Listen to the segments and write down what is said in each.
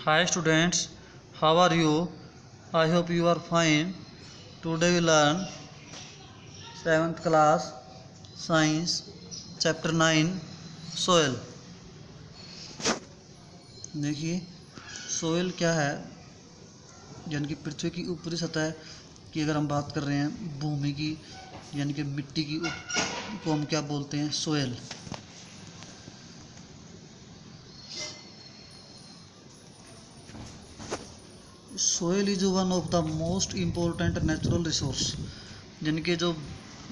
Hi students, how are you? I hope you are fine. Today we learn 7th class Science Chapter 9 Soil. देखिए soil क्या है, यानी कि पृथ्वी की ऊपरी सतह की अगर हम बात कर रहे हैं, भूमि की यानी कि मिट्टी की को हम क्या बोलते हैं? Soil. Soil is one of the most important natural resource, यानी कि जो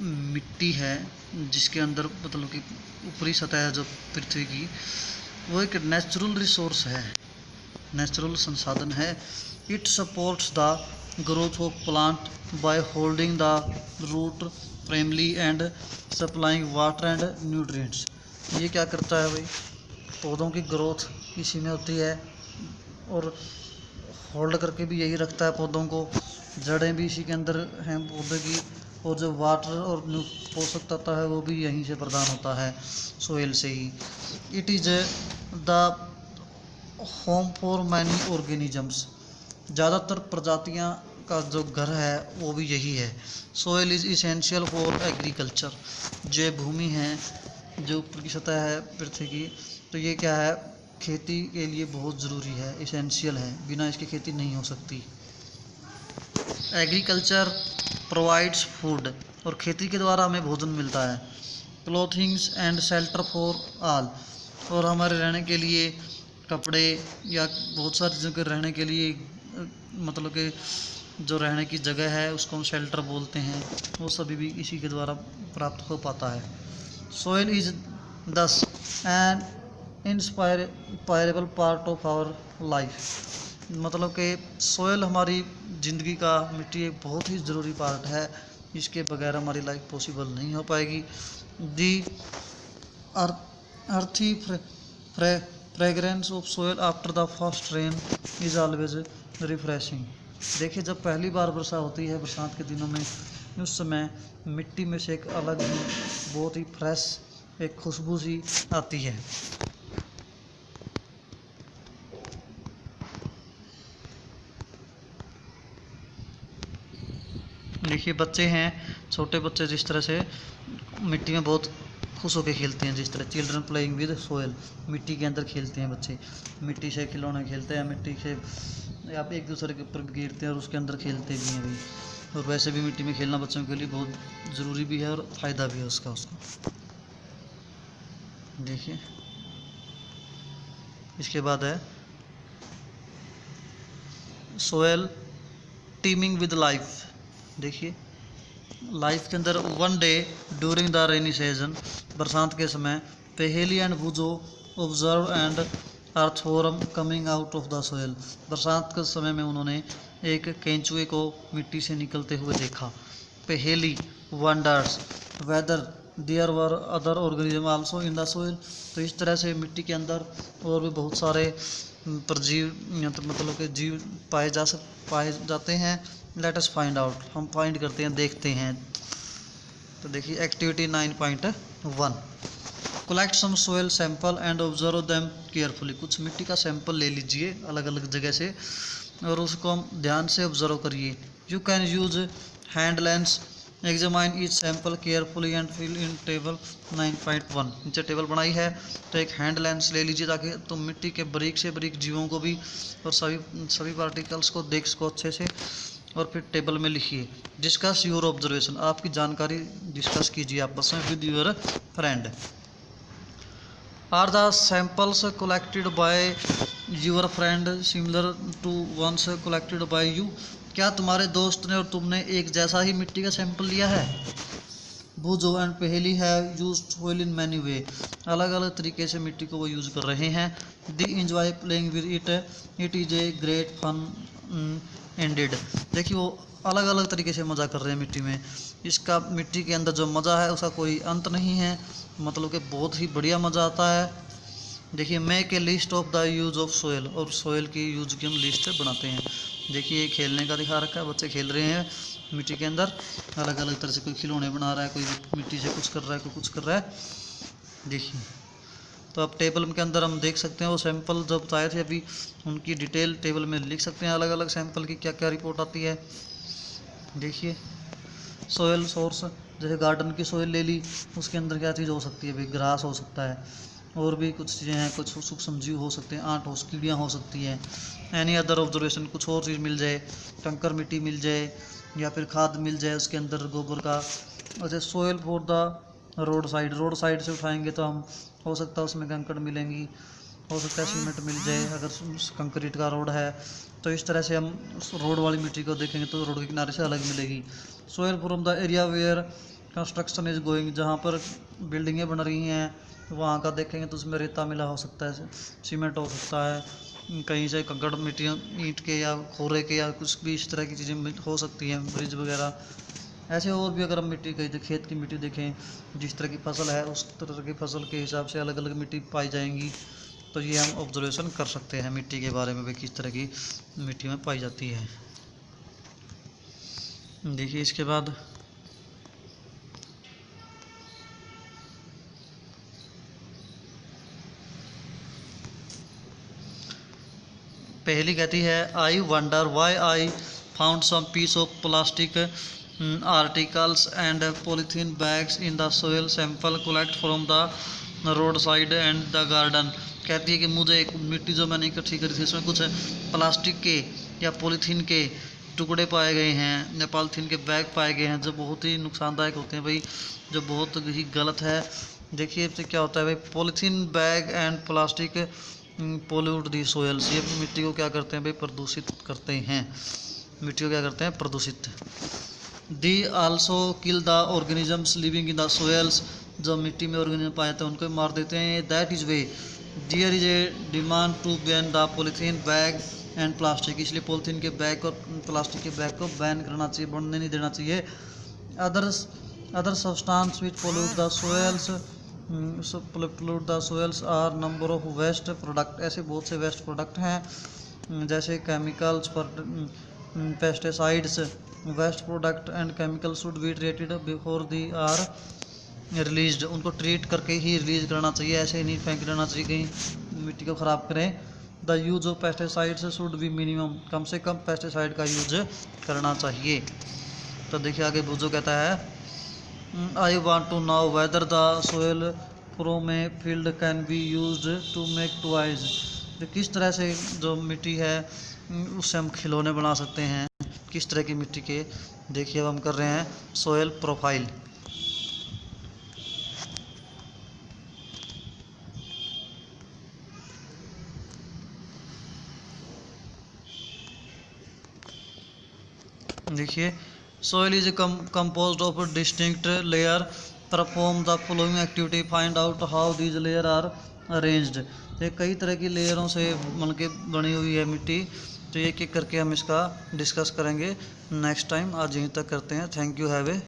मिट्टी है जिसके अंदर मतलब कि ऊपरी सतह है जो पृथ्वी की, वो एक नेचुरल रिसोर्स है, नेचुरल संसाधन है। It supports the growth of plant by holding the root firmly and supplying water and nutrients. ये क्या करता है भाई? पौधों की ग्रोथ इसी में होती है और होल्ड करके भी यही रखता है पौधों को। जड़ें भी इसी के अंदर हैं पौधे की, और जो वाटर और पोषक तत्व है वो भी यहीं से प्रदान होता है, सोइल से ही। It is the home for many organisms, ज़्यादातर प्रजातियां का जो घर है वो भी यही है। Soil is essential for agriculture, जो भूमि है जो ऊपर की सतह है पृथ्वी की, तो ये क्या है? खेती के लिए बहुत ज़रूरी है, इसेंशियल है, बिना इसके खेती नहीं हो सकती। एग्रीकल्चर प्रोवाइड्स फूड, और खेती के द्वारा हमें भोजन मिलता है। Clothings and shelter for all, और हमारे रहने के लिए कपड़े या बहुत सारी चीज़ों के रहने के लिए मतलब कि जो रहने की जगह है उसको हम शेल्टर बोलते हैं, वो सभी भी इसी के द्वारा प्राप्त हो पाता है। Soil is thus an inseparable part of our life, मतलब कि सोइल हमारी ज़िंदगी का, मिट्टी एक बहुत ही ज़रूरी पार्ट है, इसके बगैर हमारी लाइफ पॉसिबल नहीं हो पाएगी। दी अर्थी fragrance of soil after the first rain is always refreshing. देखिए जब पहली बार वर्षा होती है बरसात के दिनों में, उस समय मिट्टी में से एक अलग ही बहुत ही फ्रेश एक खुशबू सी आती है। देखिए बच्चे हैं, छोटे बच्चे जिस तरह से मिट्टी में बहुत खुश होकर खेलते हैं, जिस तरह चिल्ड्रन प्लेइंग विद सोइल, मिट्टी के अंदर खेलते हैं बच्चे, मिट्टी से खिलौने खेलते हैं, मिट्टी से आप एक दूसरे के ऊपर गिरते हैं और उसके अंदर खेलते भी हैं भाई। और वैसे भी मिट्टी में खेलना बच्चों के लिए बहुत ज़रूरी भी है और फ़ायदा भी है उसको। देखिए इसके बाद है सोइल टीमिंग विद लाइफ। देखिए लाइफ के अंदर one day during the rainy season, बरसात के समय, पहेली and भूजो observe and earthworm coming out of the soil. बरसात के समय में उन्होंने एक केंचुए को मिट्टी से निकलते हुए देखा। Paheli wonders whether there were other organism also in the soil. तो इस तरह से मिट्टी के अंदर और भी बहुत सारे परजीव मतलब कि जीव पाए जाते हैं। लेट अस फाइंड आउट, हम फाइंड करते हैं, देखते हैं। तो देखिए activity 9.1, collect some soil sample and observe them carefully. कुछ मिट्टी का सैंपल ले लीजिए अलग अलग जगह से और उसको हम ध्यान से ऑब्जर्व करिए। You can use hand lens, examine each sample carefully and fill in table 9.1। नीचे टेबल बनाई है तो एक हैंड लेंस ले लीजिए ताकि तुम मिट्टी के बारीक से बारीक जीवों को भी और सभी पार्टिकल्स को देख सको अच्छे से, और फिर टेबल में लिखिए। डिस्कस योर ऑब्जर्वेशन, आपकी जानकारी डिस्कस कीजिए आपस में with your friend. Are the samples collected by your friend similar to ones collected by you. क्या तुम्हारे दोस्त ने और तुमने एक जैसा ही मिट्टी का सैंपल लिया है? भूजो एंड पहेली have used soil in many way, अलग अलग तरीके से मिट्टी को वो यूज़ कर रहे हैं। They enjoy playing with it, it is a great fun ended. देखिए वो अलग अलग तरीके से मज़ा कर रहे हैं मिट्टी में, इसका मिट्टी के अंदर जो मज़ा है उसका कोई अंत नहीं है, मतलब कि बहुत ही बढ़िया मज़ा आता है। देखिए make a list of the use of soil, और सोइल की यूज़ की हम लिस्ट बनाते हैं। देखिए खेलने का दिखा रखा है, बच्चे खेल रहे हैं मिट्टी के अंदर अलग अलग तरह से, कोई खिलौने बना रहा है, कोई मिट्टी से कुछ कर रहा है, कोई कुछ कर रहा है। देखिए तो अब टेबल के अंदर हम देख सकते हैं वो सैंपल जो बताए थे अभी, उनकी डिटेल टेबल में लिख सकते हैं, अलग अलग सैंपल की क्या क्या रिपोर्ट आती है। देखिए सोयल सोर्स, जैसे गार्डन की सोयल ले ली, उसके अंदर क्या चीज़ हो सकती है भाई, ग्रास हो सकता है, और भी कुछ चीज़ें हैं, कुछ सूक्ष्म जीव हो सकते हैं, आंट हो, कीड़ियाँ हो सकती हैं, एनी अदर ऑब्जर्वेशन, कुछ और चीज़ मिल जाए, कंकर मिट्टी मिल जाए या फिर खाद मिल जाए उसके अंदर गोबर का। अच्छा soil for the road side से उठाएंगे तो हम हो सकता है उसमें कंकड़ मिलेंगी, हो सकता है सीमेंट मिल जाए अगर कंक्रीट का रोड है। तो इस तरह से हम उस रोड वाली मिट्टी को देखेंगे तो रोड के किनारे से अलग मिलेगी। Soil from the area where construction is going, जहाँ पर बिल्डिंगें बन रही हैं वहाँ का देखेंगे तो उसमें रेता मिला हो सकता है, सीमेंट हो सकता है, कहीं से कंकड़ मिट्टी ईंट के या खोरे के या कुछ भी इस तरह की चीज़ें हो सकती हैं, ब्रिज वगैरह। ऐसे और भी अगर हम मिट्टी कहीं खेत की मिट्टी देखें, जिस तरह की फसल है उस तरह की फसल के हिसाब से अलग अलग मिट्टी पाई जाएंगी। तो ये हम ऑब्जर्वेशन कर सकते हैं मिट्टी के बारे में भी, किस तरह की मिट्टी में पाई जाती है। देखिए इसके बाद पहली कहती है I wonder why I found some piece of plastic articles and polythene bags in the soil sample collect from the road side and the garden. कहती है कि मुझे एक मिट्टी जो मैंने इकट्ठी करी थी इसमें कुछ प्लास्टिक के या पॉलीथीन के टुकड़े पाए गए हैं या पॉलीथीन के बैग पाए गए हैं जो बहुत ही नुकसानदायक होते हैं भाई, जो बहुत ही गलत है। देखिए इससे क्या होता है भाई, polythene bag and plastic pollute the soils, ये मिट्टी को क्या करते हैं भाई, प्रदूषित करते हैं, मिट्टी को क्या करते हैं, प्रदूषित। They also kill the organisms living in the soils, जो मिट्टी में ऑर्गेनिज्म पाए जाते हैं उनको मार देते हैं। That is why there is a demand to ban the polythene bag and plastic, इसलिए पॉलीथीन के बैग और प्लास्टिक के बैग को बैन करना चाहिए, बनने नहीं देना चाहिए। Other substance which pollute the soils pollute the soils are number of waste product, ऐसे बहुत से वेस्ट प्रोडक्ट हैं जैसे chemicals, pesticides. Waste product and chemical should be treated before they are released, उनको ट्रीट करके ही रिलीज करना चाहिए, ऐसे ही नहीं फेंक देना चाहिए कहीं मिट्टी को ख़राब करें। The use of pesticides should be minimum, कम से कम पेस्टिसाइड का यूज करना चाहिए। तो देखिए आगे बुजो कहता है I want to know whether the soil from a field can be used to make toys, तो किस तरह से जो मिट्टी है उससे हम खिलौने बना सकते हैं, किस तरह की मिट्टी के। देखिए अब हम कर रहे हैं सोयल प्रोफाइल। देखिए soil is composed of distinct layer, perform the following activity, find out how these layer are arranged. ये कई तरह की लेयरों से बन के बनी हुई है मिट्टी, तो एक एक करके हम इसका डिस्कस करेंगे नेक्स्ट टाइम। आज यहीं तक करते हैं। Thank you, have a